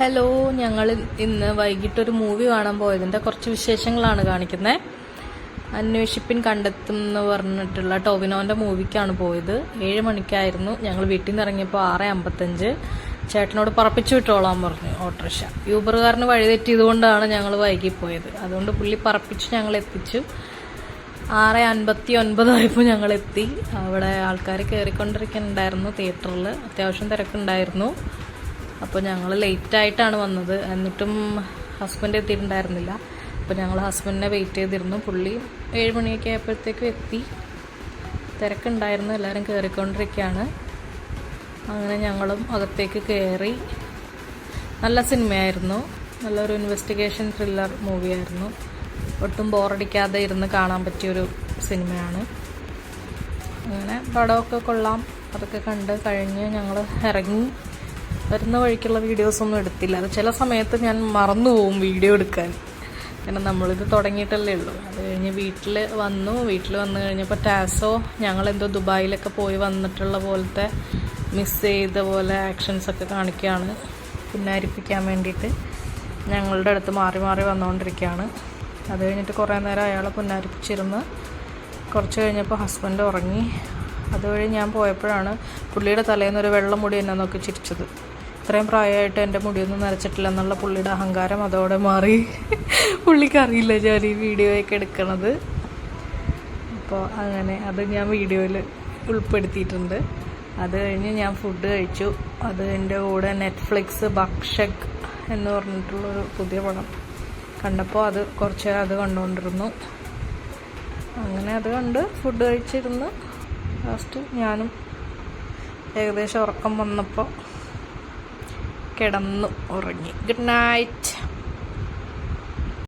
Hello, ഞങ്ങൾ ഇന്ന് വൈകിട്ടൊരു movie കാണാൻ പോയതിൻ്റെ കുറച്ച് വിശേഷങ്ങളാണ് കാണിക്കുന്നത്. അന്വേഷിപ്പിൻ കണ്ടെത്തും എന്ന് പറഞ്ഞിട്ടുള്ള ടോവിനോൻ്റെ മൂവിക്കാണ് പോയത്. 7 മണിക്കായിരുന്നു. ഞങ്ങൾ വീട്ടിൽ നിന്ന് ഇറങ്ങിയപ്പോൾ 6:55. ചേട്ടനോട് പറപ്പിച്ചു വിട്ടോളാൻ പറഞ്ഞു ഓട്ടോറിക്ഷ. യൂബറുകാരന് വഴി തെറ്റിയതുകൊണ്ടാണ് ഞങ്ങൾ വൈകിപ്പോയത്. അതുകൊണ്ട് പുള്ളി പറപ്പിച്ച് ഞങ്ങൾ എത്തിച്ചു. 6:59 ആയപ്പോൾ ഞങ്ങൾ എത്തി. അവിടെ ആൾക്കാർ കയറിക്കൊണ്ടിരിക്കുന്നുണ്ടായിരുന്നു. തിയേറ്ററിൽ അത്യാവശ്യം തിരക്കുണ്ടായിരുന്നു. അപ്പോൾ ഞങ്ങൾ ലേറ്റായിട്ടാണ് വന്നത്. എന്നിട്ടും ഹസ്ബൻഡ് എത്തിയിട്ടുണ്ടായിരുന്നില്ല. അപ്പോൾ ഞങ്ങൾ ഹസ്ബൻഡിനെ വെയിറ്റ് ചെയ്തിരുന്നു. പുള്ളി 7 മണിയൊക്കെ ആയപ്പോഴത്തേക്കും എത്തി. തിരക്കുണ്ടായിരുന്നു, എല്ലാവരും കയറിക്കൊണ്ടിരിക്കുകയാണ്. അങ്ങനെ ഞങ്ങളും അകത്തേക്ക് കയറി. നല്ല സിനിമയായിരുന്നു. നല്ലൊരു ഇൻവെസ്റ്റിഗേഷൻ ത്രില്ലർ മൂവിയായിരുന്നു. ഒട്ടും ബോറടിക്കാതെ ഇരുന്ന് കാണാൻ പറ്റിയൊരു സിനിമയാണ്. അങ്ങനെ പടമൊക്കെ കൊള്ളാം. അതൊക്കെ കണ്ട് കഴിഞ്ഞ് ഞങ്ങൾ ഇറങ്ങി. വരുന്ന വഴിക്കുള്ള വീഡിയോസൊന്നും എടുത്തില്ല. അത് ചില സമയത്ത് ഞാൻ മറന്നു പോവും വീഡിയോ എടുക്കാൻ. കാരണം നമ്മളിത് തുടങ്ങിയിട്ടല്ലേ ഉള്ളൂ. അത് കഴിഞ്ഞ് വീട്ടിൽ വന്നു കഴിഞ്ഞപ്പോൾ ടാസോ ഞങ്ങളെന്തോ ദുബായിലൊക്കെ പോയി വന്നിട്ടുള്ള പോലത്തെ മിസ് ചെയ്ത പോലെ ആക്ഷൻസൊക്കെ കാണിക്കുകയാണ്. പുന്നാരിപ്പിക്കാൻ വേണ്ടിയിട്ട് ഞങ്ങളുടെ അടുത്ത് മാറി മാറി വന്നുകൊണ്ടിരിക്കുകയാണ്. അത് കഴിഞ്ഞിട്ട് കുറേ നേരം അയാളെ പുന്നാരിപ്പിച്ചിരുന്ന് കുറച്ച് കഴിഞ്ഞപ്പോൾ ഹസ്ബൻഡ് ഉറങ്ങി. അതുവഴി ഞാൻ പോയപ്പോഴാണ് പുള്ളിയുടെ തലേന്നൊരു വെള്ള മുടി എന്നെ നോക്കി ചിരിച്ചത്. ഇത്രയും പ്രായമായിട്ട് എൻ്റെ മുടിയൊന്നും നരച്ചിട്ടില്ല എന്നുള്ള പുള്ളിയുടെ അഹങ്കാരം അതോടെ മാറി. പുള്ളിക്കറിയില്ല ഞാൻ ഈ വീഡിയോയൊക്കെ എടുക്കണത്. അപ്പോൾ അങ്ങനെ അത് ഞാൻ വീഡിയോയിൽ ഉൾപ്പെടുത്തിയിട്ടുണ്ട്. അത് കഴിഞ്ഞ് ഞാൻ ഫുഡ് കഴിച്ചു. അത് എൻ്റെ കൂടെ നെറ്റ്ഫ്ലിക്സ് ഭക്ഷക് എന്ന് പറഞ്ഞിട്ടുള്ളൊരു പുതിയ പടം കണ്ടപ്പോൾ അത് കുറച്ച് അത് കണ്ടുകൊണ്ടിരുന്നു. അങ്ങനെ അത് കണ്ട് ഫുഡ് കഴിച്ചിരുന്നു. ലാസ്റ്റ് ഞാനും ഏകദേശം ഉറക്കം വന്നപ്പോൾ കിടന്നു ഉറങ്ങി. Good night.